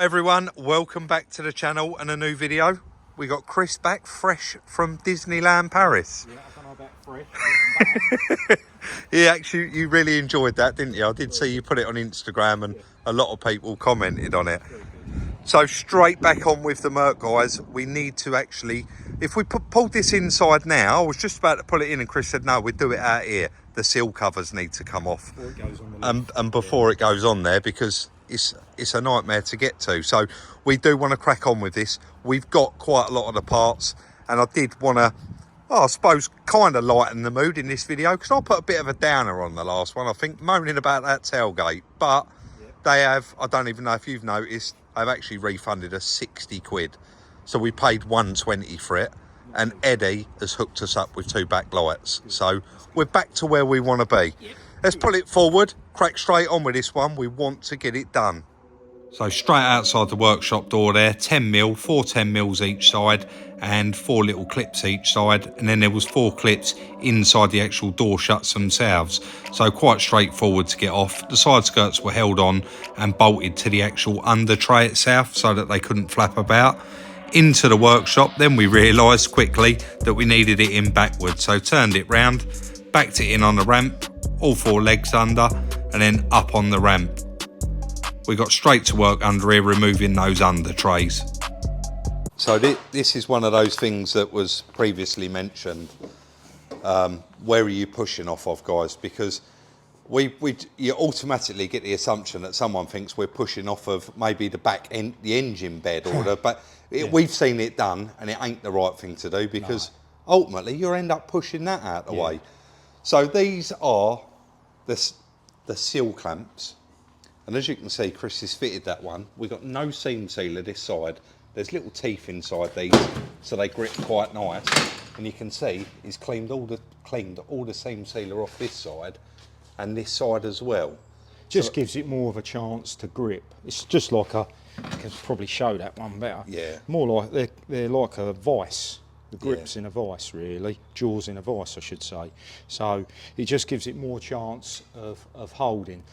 Everyone, welcome back to the channel and a new video. We got Chris back fresh from Disneyland Paris. Yeah, I don't know about fresh. Yeah, actually, you really enjoyed that, didn't you? I did see you put it on Instagram and a lot of people commented on it. So straight back on with the Merc, guys. We need to actually, if we pulled this inside now, I was just about to pull it in and Chris said, no, we'd do it out here. The seal covers need to come off. Before it goes on the and before it goes on there, because it's a nightmare to get to. So we do want to crack on with this. We've got quite a lot of the parts, and I did want to, I suppose, kind of lighten the mood in this video, because I put a bit of a downer on the last one, I think, moaning about that tailgate. But they have, I don't even know if you've noticed, they've actually refunded us 60 quid. So we paid 120 for it, and Eddie has hooked us up with 2 backlights. So we're back to where we want to be. Let's pull it forward, crack straight on with this one. We want to get it done. So straight outside the workshop door there, 10mm, 4 10mm each side, and 4 little clips each side. And then there was 4 clips inside the actual door shuts themselves. So quite straightforward to get off. The side skirts were held on and bolted to the actual under tray itself so that they couldn't flap about. Into the workshop, then we realised quickly that we needed it in backwards. So turned it round, backed it in on the ramp, all 4 legs under, and then up on the ramp. We got straight to work under here, removing those under trays. So this is one of those things that was previously mentioned. Where are you pushing off of, guys? Because you automatically get the assumption that someone thinks we're pushing off of maybe the back end, the engine bed order, but we've seen it done, and it ain't the right thing to do, because ultimately you'll end up pushing that out of the way. So these are the seal clamps, and as you can see, Chris has fitted that one. We've got no seam sealer this side. There's little teeth inside these, so they grip quite nice. And you can see he's cleaned all the seam sealer off this side and this side as well. Just gives it more of a chance to grip. It's just like I can probably show that one better. Yeah. More like they're like a vice. The grip's in a vice, really. Jaws in a vice, I should say. So it just gives it more chance of holding.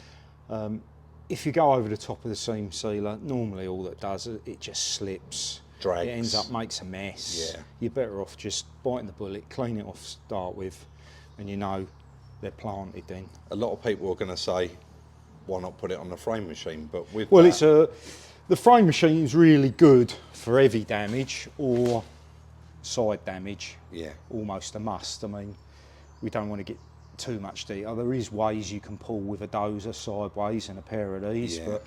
If you go over the top of the seam sealer, normally all that does, it just slips. Drags. It ends up, makes a mess. Yeah. You're better off just biting the bullet, clean it off to start with, and you know they're planted then. A lot of people are going to say, why not put it on the frame machine? But with the frame machine is really good for heavy damage or side damage. Yeah. Almost a must. I mean, we don't want to get too much detail. There is ways you can pull with a dozer sideways and a pair of these, but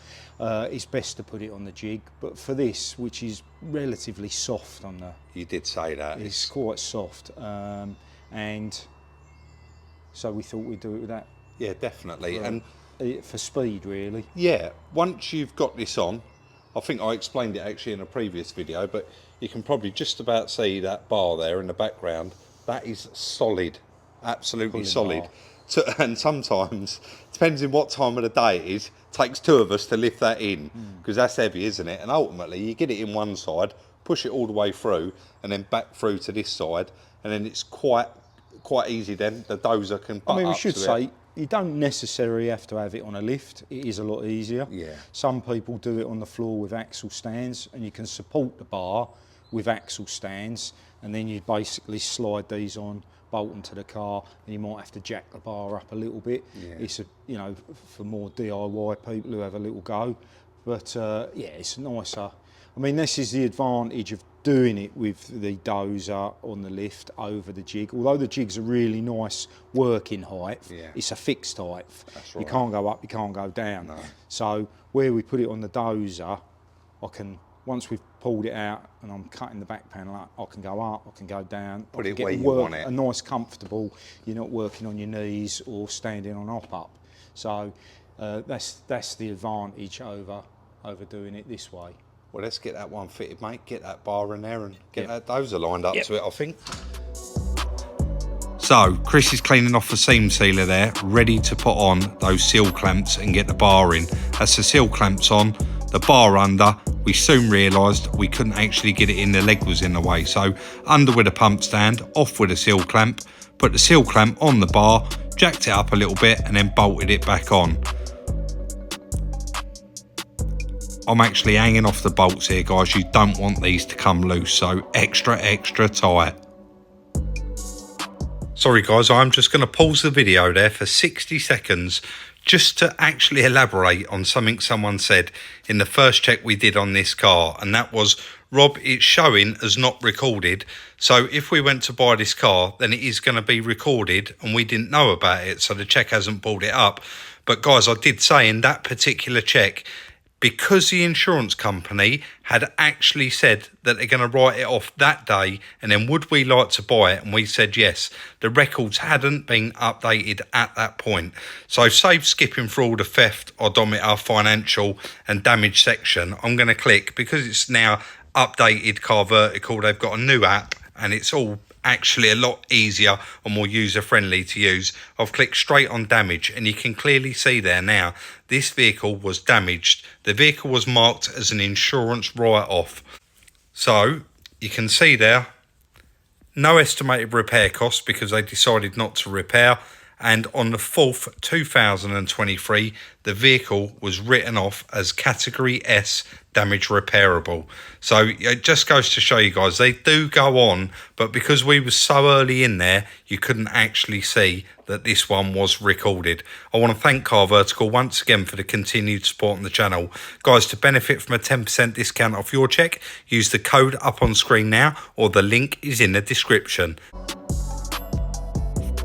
it's best to put it on the jig. But for this, which is relatively soft on the... You did say that. It's quite soft. And so we thought we'd do it with that. Yeah, definitely. And for speed, really. yeah, once you've got this on, I think I explained it actually in a previous video, but you can probably just about see that bar there in the background. That is solid, absolutely solid. And sometimes, depends on what time of the day it is, takes 2 of us to lift that in, because that's heavy, isn't it? And ultimately, you get it in one side, push it all the way through, and then back through to this side, and then it's quite easy then. The dozer can butt up to it. I mean, we should say, you don't necessarily have to have it on a lift. It is a lot easier. Yeah. Some people do it on the floor with axle stands, and you can support the bar with axle stands, and then you basically slide these on, bolt them to the car, and you might have to jack the bar up a little bit. Yeah. It's for more DIY people who have a little go, but yeah, it's nicer. I mean, this is the advantage of doing it with the dozer on the lift over the jig. Although the jig's a really nice working height, it's a fixed height. That's right. You can't go up, you can't go down. No. So where we put it on the dozer, I can, once we've pulled it out and I'm cutting the back panel up, I can go up, I can go down. Put it where you want it. A nice comfortable, you're not working on your knees or standing on up. So that's the advantage over doing it this way. Well, let's get that one fitted, mate. Get that bar in there and get that dozer lined up to it, I think. So, Chris is cleaning off the seam sealer there, ready to put on those seal clamps and get the bar in. As the seal clamps on, the bar under, we soon realised we couldn't actually get it in, the leg was in the way. So, under with a pump stand, off with a seal clamp, put the seal clamp on the bar, jacked it up a little bit and then bolted it back on. I'm actually hanging off the bolts here, guys. You don't want these to come loose, so extra tight. Sorry guys, I'm just going to pause the video there for 60 seconds just to actually elaborate on something someone said in the first check we did on this car, and that was, Rob, it's showing as not recorded, so if we went to buy this car then it is going to be recorded and we didn't know about it, so the check hasn't pulled it up. But guys, I did say in that particular check, because the insurance company had actually said that they're going to write it off that day, and then would we like to buy it, and we said yes, the records hadn't been updated at that point. So save skipping through all the theft, odometer, financial and damage section, I'm going to click, because it's now updated Car Vertical, they've got a new app and it's all actually a lot easier and more user friendly to use. I've clicked straight on damage and you can clearly see there now this vehicle was damaged. The vehicle was marked as an insurance write-off, so you can see there no estimated repair costs because they decided not to repair, and on the 4th 2023 the vehicle was written off as category S damage repairable. So it just goes to show you guys, they do go on, but because we were so early in there you couldn't actually see that this one was recorded. I want to thank Car Vertical once again for the continued support on the channel. Guys, to benefit from a 10% discount off your check, use the code up on screen now, or the link is in the description.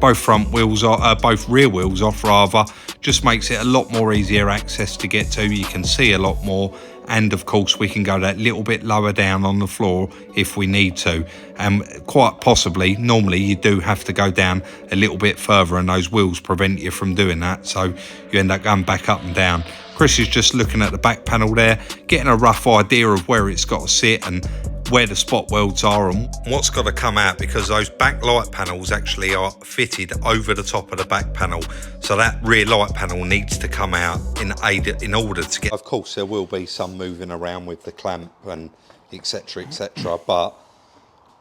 Both front wheels are, both rear wheels off rather, just makes it a lot more easier access to get to. You can see a lot more, and of course we can go that little bit lower down on the floor if we need to, and quite possibly normally you do have to go down a little bit further and those wheels prevent you from doing that, so you end up going back up and down. Chris is just looking at the back panel there, getting a rough idea of where it's got to sit and where the spot welds are and what's got to come out, because those back light panels actually are fitted over the top of the back panel, so that rear light panel needs to come out in order to get. Of course there will be some moving around with the clamp and etc, but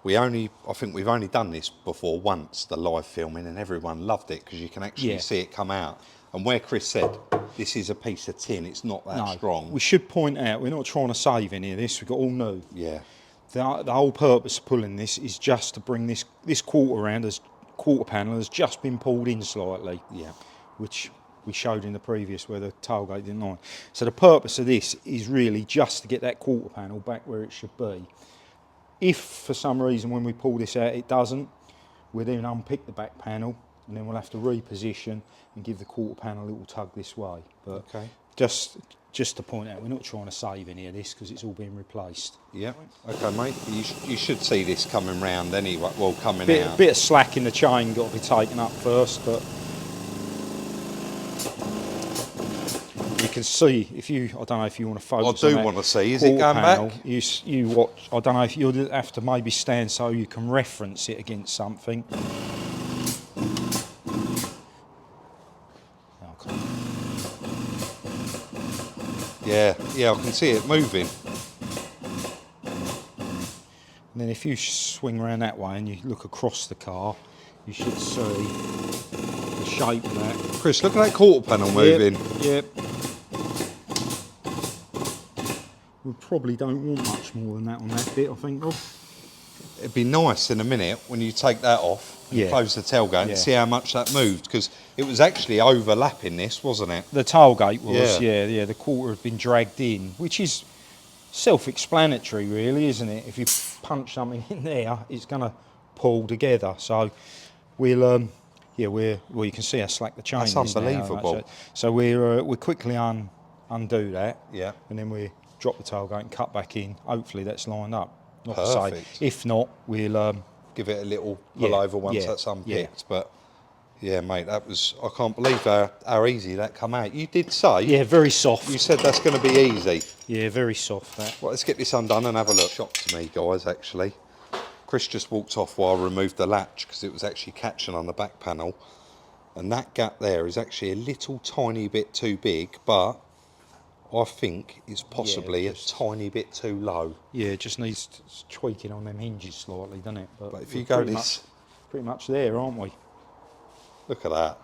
I think we've only done this before once, the live filming, and everyone loved it because you can actually see it come out. And where Chris said this is a piece of tin, it's not that strong. We should point out we're not trying to save any of this, we've got all new. Yeah. The whole purpose of pulling this is just to bring this quarter panel has just been pulled in slightly. Yeah. Which we showed in the previous where the tailgate didn't line. So the purpose of this is really just to get that quarter panel back where it should be. If for some reason when we pull this out it doesn't, we'll then unpick the back panel and then we'll have to reposition and give the quarter panel a little tug this way. But just to point out, we're not trying to save any of this because it's all been replaced. Yeah. Okay, mate. You should see this coming round anyway. Well, coming out. A bit of slack in the chain got to be taken up first, but you can see if you. I don't know if you want to focus. I do want to see. Is it going panel, back? You watch. I don't know if you'll have to maybe stand so you can reference it against something. Yeah, I can see it moving. And then if you swing around that way and you look across the car, you should see the shape of that. Chris, look at that quarter panel moving. Yep. We probably don't want much more than that on that bit, I think, Rob. It'd be nice in a minute when you take that off and close the tailgate and see how much that moved, because it was actually overlapping this, wasn't it? The tailgate was, yeah. The quarter had been dragged in, which is self-explanatory, really, isn't it? If you punch something in there, it's going to pull together. So we'll, well, you can see how slack the chain is. That's unbelievable. Now, so we'll quickly undo that, and then we drop the tailgate and cut back in. Hopefully that's lined up. Not perfect. To say. If not, we'll give it a little pull over once that's unpicked. But yeah, mate, that was, I can't believe how easy that come out. You did say, yeah, very soft. You said that's going to be easy. Yeah, very soft. That. Well, let's get this undone and have a look. Shock to me, guys. Actually, Chris just walked off while I removed the latch because it was actually catching on the back panel, and that gap there is actually a little tiny bit too big, but I think it's possibly a tiny bit too low. Yeah, it just needs tweaking on them hinges slightly, doesn't it? But if you go pretty much there, aren't we? Look at that.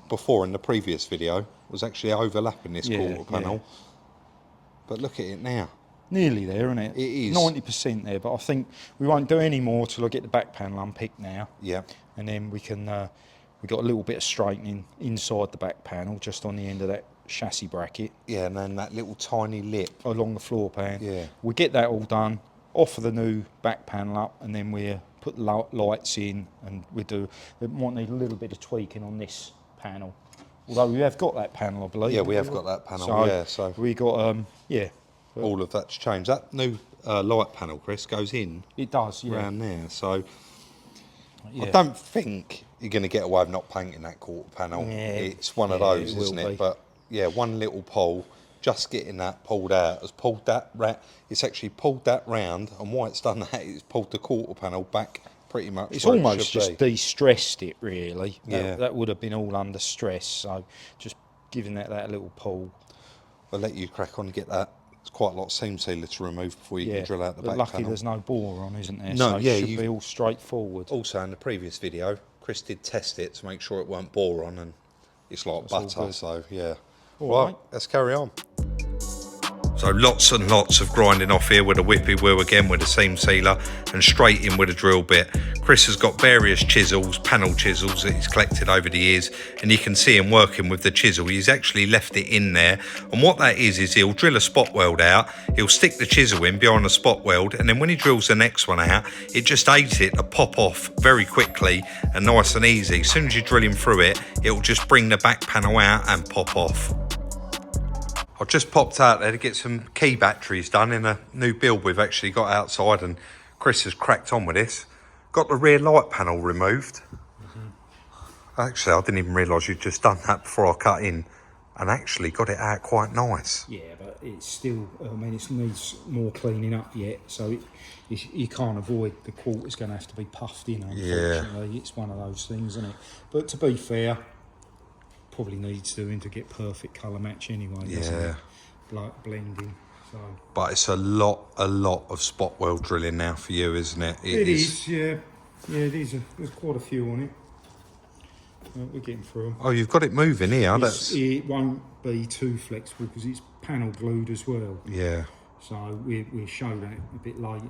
before in the previous video was actually overlapping this Yeah, quarter panel. But look at it now. Nearly there, isn't it? It is. 90% there, but I think we won't do any more till I get the back panel unpicked now. Yeah. And then we can, we've got a little bit of straightening inside the back panel, just on the end of that chassis bracket. Yeah, and then that little tiny lip. Along the floor pan. Yeah. We get that all done, offer the new back panel up, and then we put the lights in, and we might need a little bit of tweaking on this panel. Although we have got that panel, I believe. Yeah, we have got that panel, so we got, all of that's changed. That new light panel, Chris, goes in. It does, yeah. Around there, so Yeah. I don't think you're going to get away with not painting that quarter panel. Yeah. It's one of those, isn't it? But yeah, one little pull, just getting that pulled out, has pulled that it's actually pulled that round, and why it's done that, it's pulled the quarter panel back pretty much. It's almost just de-stressed it, really. Yeah. That would have been all under stress, so just giving that little pull. I'll let you crack on and get that. It's quite a lot of seam sealer to remove before you can drill out the back lucky panel. There's no bore on, isn't there? No, so yeah, it should be all straightforward. Also, in the previous video, Chris did test it to make sure it weren't boron, and it's like butter, so yeah. All right, let's carry on. So lots and lots of grinding off here with a whippy wheel again with a seam sealer, and straight in with a drill bit. Chris has got various chisels, panel chisels that he's collected over the years, and you can see him working with the chisel. He's actually left it in there, and what that is he'll drill a spot weld out, he'll stick the chisel in behind the spot weld, and then when he drills the next one out, it just aids it to pop off very quickly and nice and easy. As soon as you're drilling through it, it'll just bring the back panel out and pop off. I've just popped out there to get some key batteries done in a new build we've actually got outside, and Chris has cracked on with this. Got the rear light panel removed. Actually, I didn't even realise you'd just done that before I cut in, and actually got it out quite nice. Yeah, but it's still, I mean, it needs more cleaning up yet, so you can't avoid the quarter's going to have to be puffed in, unfortunately. Yeah. It's one of those things, isn't it? But to be fair, probably needs doing to get perfect colour match anyway, doesn't it? Like blending. So. But it's a lot of spot weld drilling now for you, isn't it? It is, yeah. Yeah, it is. There's quite a few on it. We're getting through them. Oh, you've got it moving here. It won't be too flexible because it's panel glued as well. Yeah. So we'll show that a bit later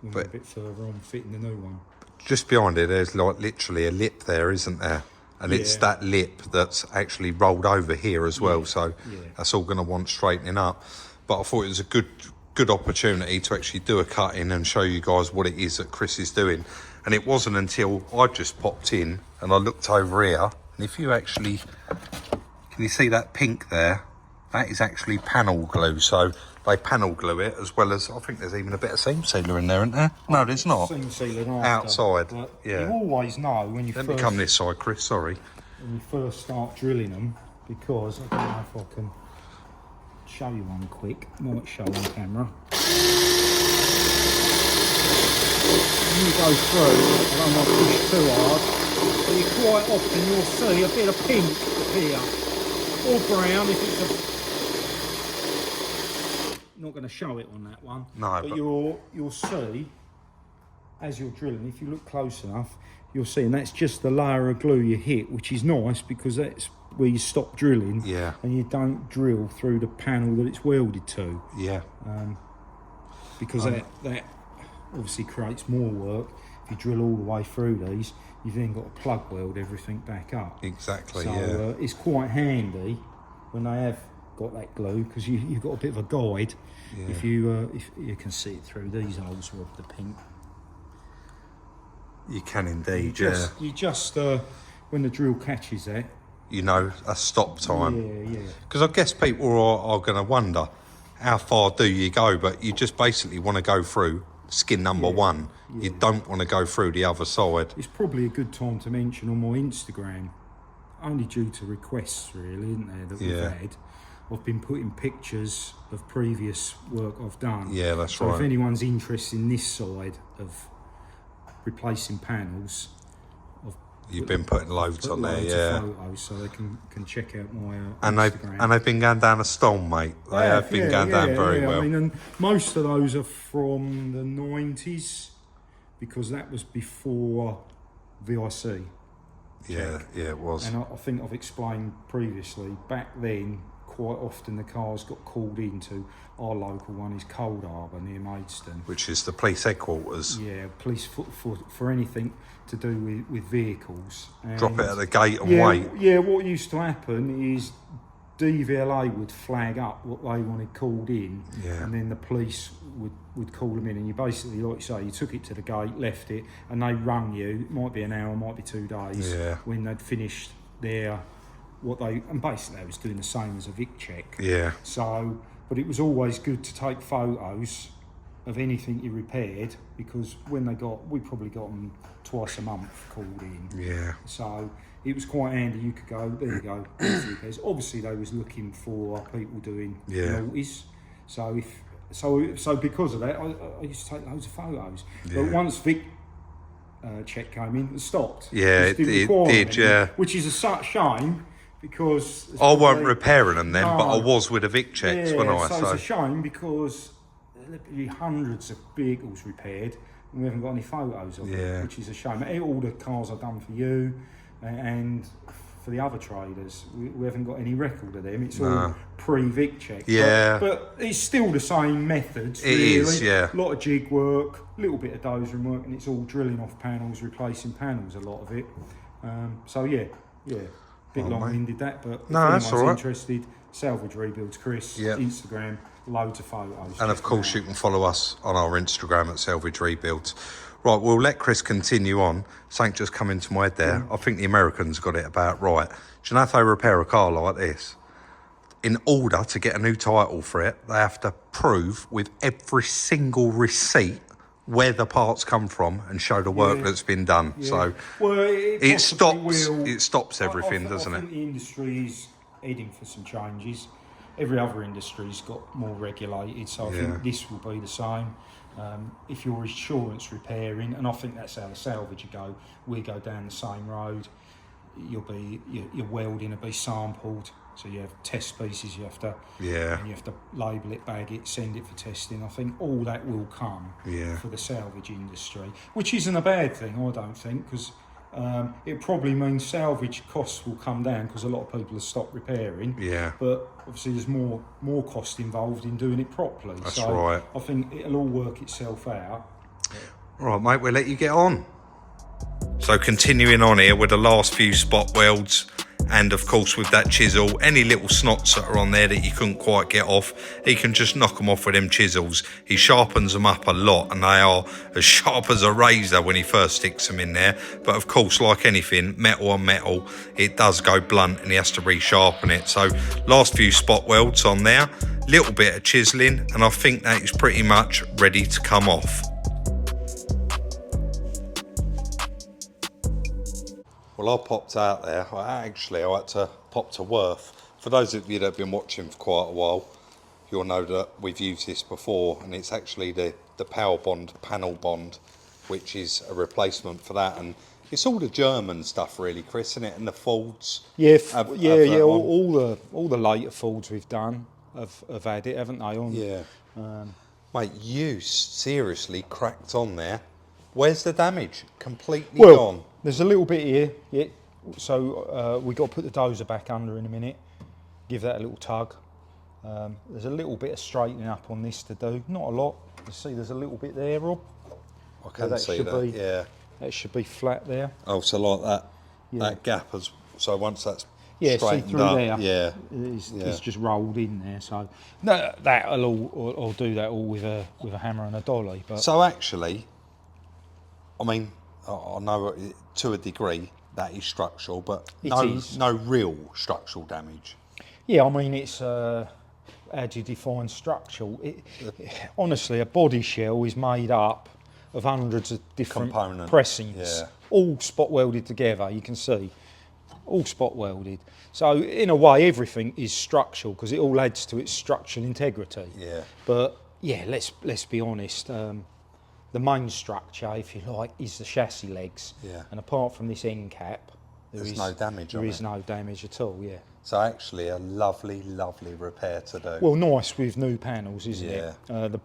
when we're a bit further on fitting the new one. Just behind it, there's like literally a lip there, isn't there? And it's that lip that's actually rolled over here as well, so that's all going to want straightening up. But I thought it was a good opportunity to actually do a cut-in and show you guys what it is that Chris is doing. And it wasn't until I just popped in and I looked over here, and if you actually, can you see that pink there? That is actually panel glue, so they panel glue it, as well as, I think there's even a bit of seam sealer in there, isn't there? No, there's not. Seam sealer outside, You always know when you Let me come this side, Chris, sorry. When you first start drilling them, because I don't know if I can show you one quick. Might show on camera. When you go through, I don't want to push too hard, but you quite often you'll see a bit of pink here, or brown if it's not going to show it on that one. No, but you'll see as you're drilling, if you look close enough, you'll see, and that's just the layer of glue you hit, which is nice because that's where you stop drilling, and you don't drill through the panel that it's welded to. Because that obviously creates more work. If you drill all the way through these, you've then got to plug weld everything back up. Exactly. So it's quite handy when they have got that glue, because you've got a bit of a guide. If you can see it through these holes with the pink. You can indeed, You just when the drill catches that, you know, a stop time. Yeah. Because I guess people are going to wonder, how far do you go? But you just basically want to go through skin number one. You don't want to go through the other side. It's probably a good time to mention on my Instagram, only due to requests really, isn't there, that we've had. I've been putting pictures of previous work I've done. Yeah, that's so right. If anyone's interested in this side of replacing panels, You've been putting loads on there, photos, so they can check out my Instagram. And they've been going down a stone, mate. They have been going down very well. I mean, and most of those are from the 90s, because that was before VIC. Yeah, yeah, it was. And I think I've explained previously, back then, quite often the cars got called into, our local one is Cold Harbour near Maidstone. Which is the police headquarters. Yeah, police for anything to do with vehicles. And Drop it at the gate and yeah, wait. Yeah, what used to happen is DVLA would flag up what they wanted called in, and then the police would call them in, and you basically, like you say, you took it to the gate, left it, and they rung you. It might be an hour, might be 2 days, when they'd finished their and basically they was doing the same as a Vic check. Yeah. So, but it was always good to take photos of anything you repaired, because when we probably got them twice a month called in. Yeah. So it was quite handy. You could go, there you go, there's the repairs. Obviously they was looking for people doing naughties. So because of that, I used to take loads of photos. Yeah. But once Vic check came in, it stopped. Yeah, it did, yeah. Which is a shame, because I weren't repairing them then, but I was with the Vic checks when I. So it's a shame, because there'll be hundreds of vehicles repaired and we haven't got any photos of it, which is a shame. All the cars I've done for you and for the other traders, we haven't got any record of them. It's all pre-Vic check. Yeah. But it's still the same methods, It really. is, yeah. A lot of jig work, a little bit of dozering work, and it's all drilling off panels, replacing panels, a lot of it. So yeah. Bit long-winded that, but if that's all right. interested, Salvage Rebuilds, Chris, Instagram, loads of photos. And of course you can follow us on our Instagram at Salvage Rebuilds. Right, we'll let Chris continue on. Something just come into my head there. I think the Americans got it about right. Do you know if they repair a car like this, in order to get a new title for it, they have to prove with every single receipt where the parts come from and show the work that's been done. So it stops everything, doesn't it? I think the industry is heading for some changes. Every other industry's got more regulated, so I think this will be the same. If you're insurance repairing, and I think that's how the salvage we go down the same road. Your welding will be sampled, so you have test pieces. You have to and you have to label it, bag it, send it for testing. I think all that will come for the salvage industry, which isn't a bad thing, I don't think, because it probably means salvage costs will come down because a lot of people have stopped repairing. Yeah. But obviously there's more cost involved in doing it properly. That's right. I think it'll all work itself out. All right, mate, we'll let you get on. So continuing on here with the last few spot welds, and of course with that chisel, any little snots that are on there that you couldn't quite get off, he can just knock them off with them chisels. He sharpens them up a lot, and they are as sharp as a razor when he first sticks them in there. But of course, like anything, metal on metal, it does go blunt and he has to resharpen it. So last few spot welds on there, little bit of chiseling, and I think that is pretty much ready to come off. Well, I popped out there. I had to pop to Worth. For those of you that have been watching for quite a while, you'll know that we've used this before, and it's actually the Power Bond panel bond, which is a replacement for that. And it's all the German stuff, really, Chris, isn't it? And the Fords. All the later Fords we've done have had it, haven't they? Mate, you seriously cracked on there. Where's the damage? Completely gone. There's a little bit here, so we've got to put the dozer back under in a minute, give that a little tug. There's a little bit of straightening up on this to do, not a lot. You see there's a little bit there, Rob? I can see that, That should be flat there. Oh, so like that gap, so once that's see straightened through up, there, it's just rolled in there, so I'll do that all with a hammer and a dolly. But so actually, I mean, I know to a degree that is structural, but no real structural damage. Yeah, I mean, it's how do you define structural? Honestly, a body shell is made up of hundreds of different pressings, all spot welded together. You can see, all spot welded. So in a way, everything is structural because it all adds to its structural integrity. Yeah. But yeah, let's be honest. The main structure, if you like, is the chassis legs. Yeah. And apart from this end cap, there's no damage on it. There is no damage at all, yeah. So actually a lovely, lovely repair to do. Well, nice with new panels, isn't it? The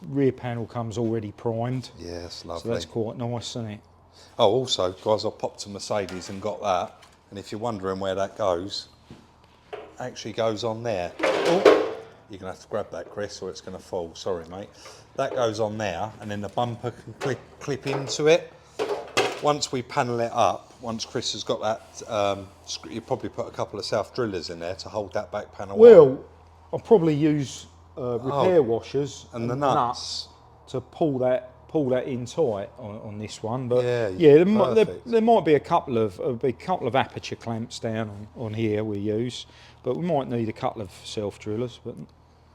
rear panel comes already primed. Yes, lovely. So that's quite nice, isn't it? Oh, also, guys, I popped to Mercedes and got that. And if you're wondering where that goes, it actually goes on there. Oh, you're going to have to grab that, Chris, or it's going to fall. Sorry, mate. That goes on there, and then the bumper can clip into it. Once we panel it up, once Chris has got that, you probably put a couple of self drillers in there to hold that back panel Well, I'll probably use repair washers and the nuts to pull that in tight on this one. But yeah, there might be a couple of aperture clamps down on here we use, but we might need a couple of self drillers, but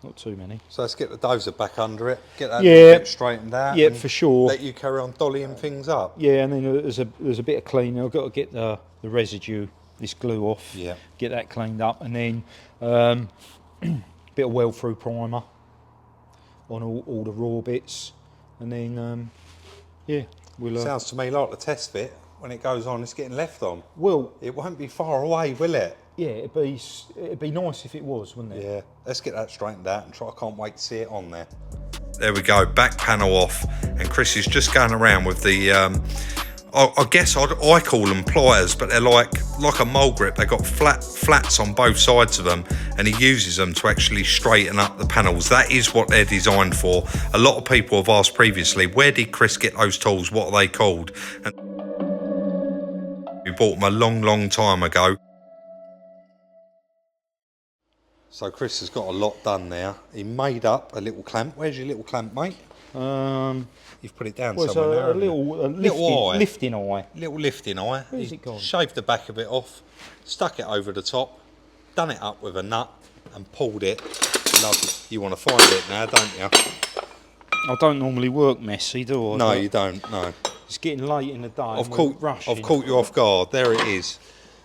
not too many. So let's get the dozer back under it, get that little bit straightened out. Yeah, for sure. Let you carry on dollying things up. Yeah, and then there's a bit of cleaning. I've got to get the residue, this glue off. Yeah. Get that cleaned up, and then bit of weld through primer on all the raw bits, and then we'll. Sounds to me like the test fit. When it goes on, it's getting left on. Well, it won't be far away, will it? Yeah, it'd be nice if it was, wouldn't it? Yeah, let's get that straightened out and try. I can't wait to see it on there. There we go, back panel off, and Chris is just going around with the. I guess I call them pliers, but they're like a mole grip. They've got flats on both sides of them, and he uses them to actually straighten up the panels. That is what they're designed for. A lot of people have asked previously, where did Chris get those tools? What are they called? And we bought them a long time ago. So Chris has got a lot done now. He made up a little clamp. Where's your little clamp, mate? You've put it down somewhere there. A little lifting eye. Little lifting eye. Where's it gone? Shaved the back of it off, stuck it over the top, done it up with a nut, and pulled it. Lovely. You want to find it now, don't you? I don't normally work messy, do I? No, you don't. No. It's getting late in the day. I've caught you off guard. There it is.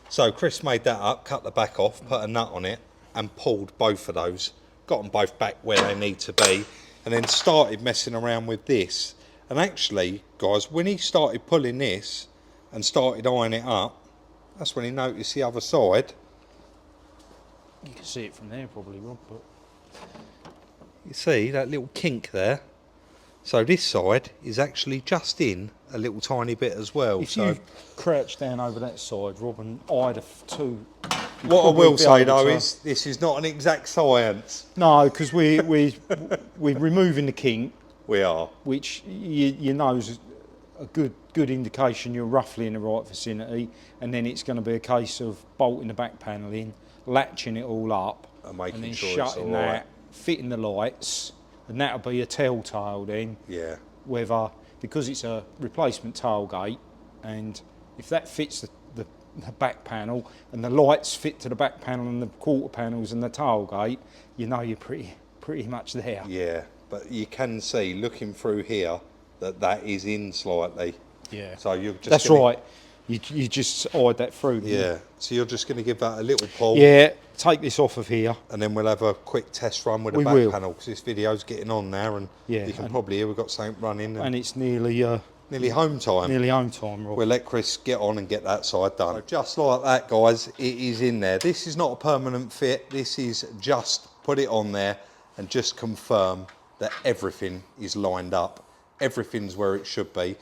So Chris made that up, cut the back off, put a nut on it, and pulled both of those. Got them both back where they need to be, and then started messing around with this. And actually, guys, when he started pulling this and started eyeing it up, that's when he noticed the other side. You can see it from there probably, Rob, but you see that little kink there? So this side is actually just in a little tiny bit as well. If you crouch down over that side, Rob, and eyed the two. What I will say though is this is not an exact science. No, because we're removing the kink. We are. Which you know is a good indication you're roughly in the right vicinity, and then it's going to be a case of bolting the back panel in, latching it all up, and then sure shutting that, fitting the lights, and that'll be a telltale then. Yeah. Whether, because it's a replacement tailgate, and if that fits the back panel and the lights fit to the back panel and the quarter panels and the tailgate, you know you're pretty much there. Yeah. But you can see, looking through here, that is in slightly. Yeah. So you're just. That's right. You just eyed that through. Yeah. So you're just going to give that a little pull. Yeah. Take this off of here, and then we'll have a quick test run with the back panel, because this video's getting on now, and you can probably hear we've got something running. And it's nearly home time. Nearly home time, Rob. We'll let Chris get on and get that side done. So just like that, guys, it is in there. This is not a permanent fit. This is just put it on there and just confirm that everything is lined up, everything's where it should be,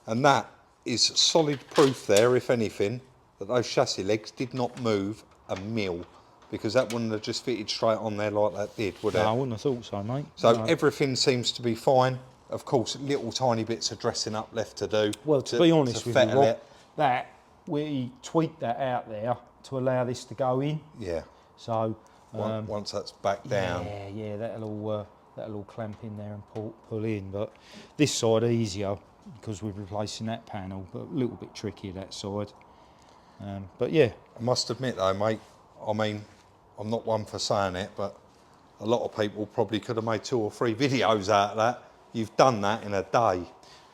and that is solid proof there, if anything, that those chassis legs did not move a mil, because that wouldn't have just fitted straight on there like that did, would it? No, I wouldn't have thought so, mate. So everything seems to be fine. Of course, little tiny bits of dressing up left to do. Well, to be honest with you, Rob, that we tweaked that out there to allow this to go in. Yeah. So once that's back down. Yeah, that'll all clamp in there and pull in. But this side easier because we're replacing that panel, but a little bit trickier that side. But yeah. I must admit though, mate, I mean, I'm not one for saying it, but a lot of people probably could have made 2 or 3 videos out of that. You've done that in a day.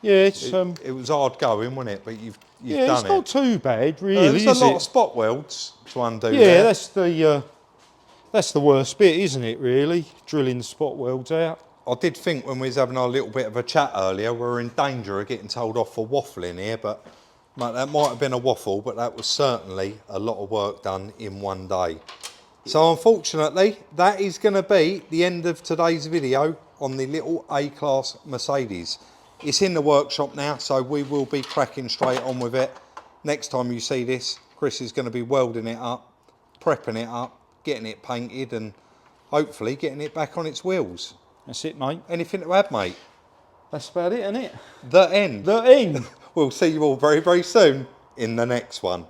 Yeah, it was hard going, wasn't it? But you've done it. Yeah, it's not too bad, really. There's a lot of spot welds to undo. Yeah, that's the worst bit, isn't it? Really, drilling the spot welds out. I did think when we was having our little bit of a chat earlier, we were in danger of getting told off for waffling here, but mate, that might have been a waffle, but that was certainly a lot of work done in one day. So unfortunately, that is going to be the end of today's video on the little A-Class Mercedes. it's in the workshop now, so we will be cracking straight on with it. Next time you see this, Chris is going to be welding it up, prepping it up, getting it painted, and hopefully getting it back on its wheels. That's it, mate. Anything to add, mate? That's about it, isn't it? The end. The end. We'll see you all very, very soon in the next one.